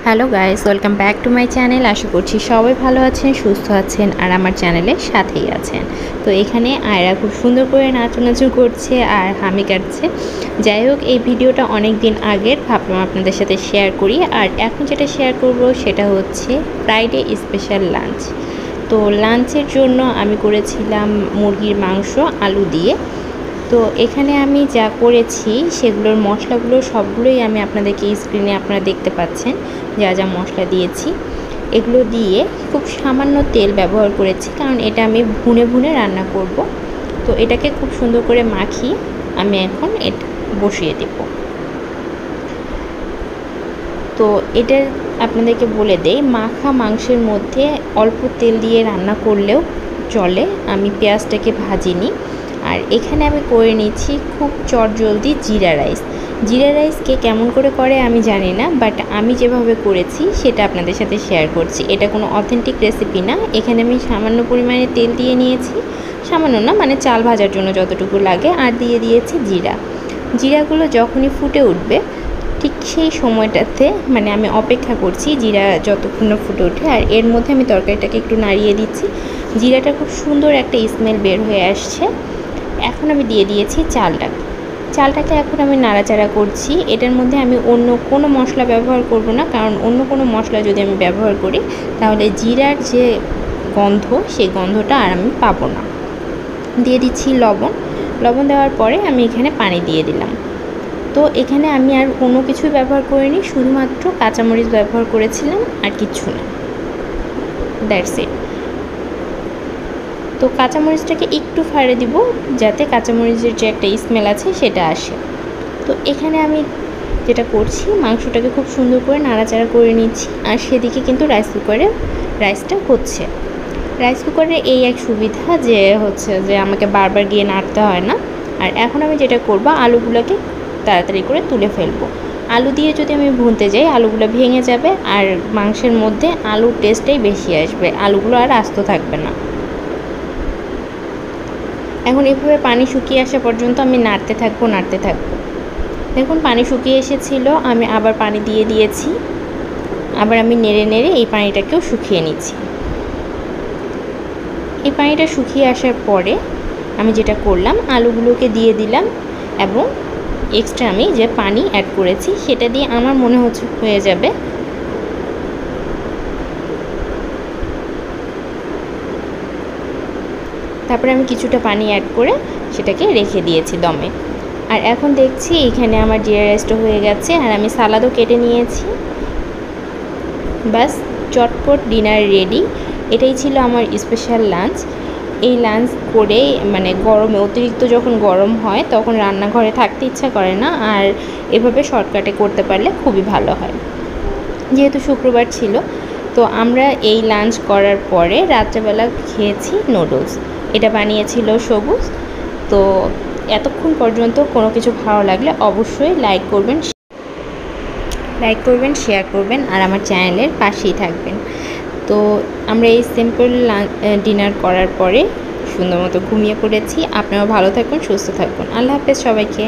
Hello guys, welcome back to my channel. আশা করছি সবাই ভালো আছেন, সুস্থ আছেন আর আমার চ্যানেলের সাথেই আছেন। তো এখানে আয়রা খুব সুন্দর করে নাচু করছে আর হামি কাটছে। যাই হোক, এই ভিডিওটা অনেক দিন আগের, ভাবলাম আপনাদের সাথে শেয়ার করি। আর এখন যেটা শেয়ার করব সেটা হচ্ছে ফ্রাইডে স্পেশাল লাঞ্চ। তো লাঞ্চের জন্য আমি করেছিলাম মুরগির মাংস আলু দিয়ে। তো এখানে আমি যা করেছি সেগুলোর মশলাগুলো সবগুলোই আমি আপনাদেরকে স্ক্রিনে আপনারা দেখতে পাচ্ছেন, যা যা মশলা দিয়েছি। এগুলো দিয়ে খুব সামান্য তেল ব্যবহার করেছি, কারণ এটা আমি ভুনে ভুনে রান্না করব। তো এটাকে খুব সুন্দর করে মাখিয়ে আমি এখন এটা বসিয়ে দেব। তো এটা আপনাদেরকে বলে দেই, মাখা মাংসের মধ্যে অল্প তেল দিয়ে রান্না করলেও চলে। আমি পেঁয়াজটাকে ভাজিনি। আর এখানে আমি করে নিচ্ছি খুব চটজলদি জিরা রাইস। জিরা রাইসকে কেমন করে আমি জানি না, বাট আমি যেভাবে করেছি সেটা আপনাদের সাথে শেয়ার করছি। এটা কোনো অথেন্টিক রেসিপি না। এখানে আমি সামান্য পরিমাণে তেল দিয়ে নিয়েছি, সামান্য না মানে চাল ভাজার জন্য যতটুকু লাগে, আর দিয়ে দিয়েছি জিরাগুলো যখনই ফুটে উঠবে ঠিক সেই সময়টাতে মানে আমি অপেক্ষা করছি জিরা যতক্ষণ না ফুটে ওঠে। আর এর মধ্যে আমি তরকারিটাকে একটু নাড়িয়ে দিচ্ছি। জিরাটা খুব সুন্দর একটা স্মেল বের হয়ে আসছে। এখন আমি দিয়ে দিয়েছি চালটাকে এখন আমি নাড়াচাড়া করছি। এটার মধ্যে আমি অন্য কোনো মশলা ব্যবহার করব না, কারণ অন্য কোনো মশলা যদি আমি ব্যবহার করি তাহলে জিরার যে গন্ধ, সেই গন্ধটা আর আমি পাবো না। দিয়ে দিচ্ছি লবণ দেওয়ার পরে আমি এখানে পানি দিয়ে দিলাম। তো এখানে আমি আর কোনো কিছুই ব্যবহার করিনি, শুধুমাত্র কাঁচামরিচ ব্যবহার করেছিলাম, আর কিচ্ছু না। That's it. তো কাঁচামরিচটাকে একটু ফাড়ে দিব, যাতে কাঁচামরিচের যে একটা স্মেল আছে সেটা আসে। তো এখানে আমি যেটা করছি, মাংসটাকে খুব সুন্দর করে নাড়াচাড়া করে নিচ্ছি। আর সেদিকে কিন্তু রাইসটা হচ্ছে। রাইস কুকারে এই এক সুবিধা যে আমাকে বারবার গিয়ে নাড়তে হয় না। আর এখন আমি যেটা করব, আলুগুলোকে তাড়াতাড়ি করে তুলে ফেলবো। আলু দিয়ে যদি আমি ভুনতে যাই, আলুগুলো ভেঙে যাবে, আর মাংসের মধ্যে আলুর টেস্টটাই বেশি আসবে, আলুগুলো আর আস্ত থাকবে না। এখন এভাবে পানি শুকিয়ে আসা পর্যন্ত আমি নাড়তে থাকবো। দেখুন পানি শুকিয়ে এসেছিল, আমি আবার পানি দিয়ে দিয়েছি। আবার আমি নেড়ে এই পানিটাকেও শুকিয়ে নিচ্ছি। এই পানিটা শুকিয়ে আসার পরে আমি যেটা করলাম, আলুগুলোকে দিয়ে দিলাম, এবং এক্সট্রা আমি যে পানি অ্যাড করেছি সেটা দিয়ে আমার মনে হচ্ছে হয়ে যাবে। তারপরে আমি কিছুটা পানি অ্যাড করে সেটাকে রেখে দিয়েছি দমে। আর এখন দেখছি এখানে আমার জিরা রাইসটা হয়ে গেছে, আর আমি সালাদও কেটে নিয়েছি। বাস, চটপট ডিনার রেডি। এটাই ছিল আমার স্পেশাল লাঞ্চ। এই লাঞ্চ করে মানে গরমে, অতিরিক্ত যখন গরম হয় তখন রান্নাঘরে থাকতে ইচ্ছা করে না, আর এভাবে শর্টকাটে করতে পারলে খুবই ভালো হয়। যেহেতু শুক্রবার ছিল, তো আমরা এই লাঞ্চ করার পরে রাত্রেবেলা খেয়েছি নুডলস। এটা বানিয়েছিল সবুজ। তো এতক্ষণ পর্যন্ত কোনো কিছু ভালো লাগলে অবশ্যই লাইক করবেন, শেয়ার করবেন, আর আমার চ্যানেলের পাশেই থাকবেন। তো আমরা এই সিম্পল ডিনার করার পরে সুন্দর মতো ঘুমিয়ে পড়েছি। আপনারাও ভালো থাকুন, সুস্থ থাকুন। আল্লাহ হাফেজ সবাইকে।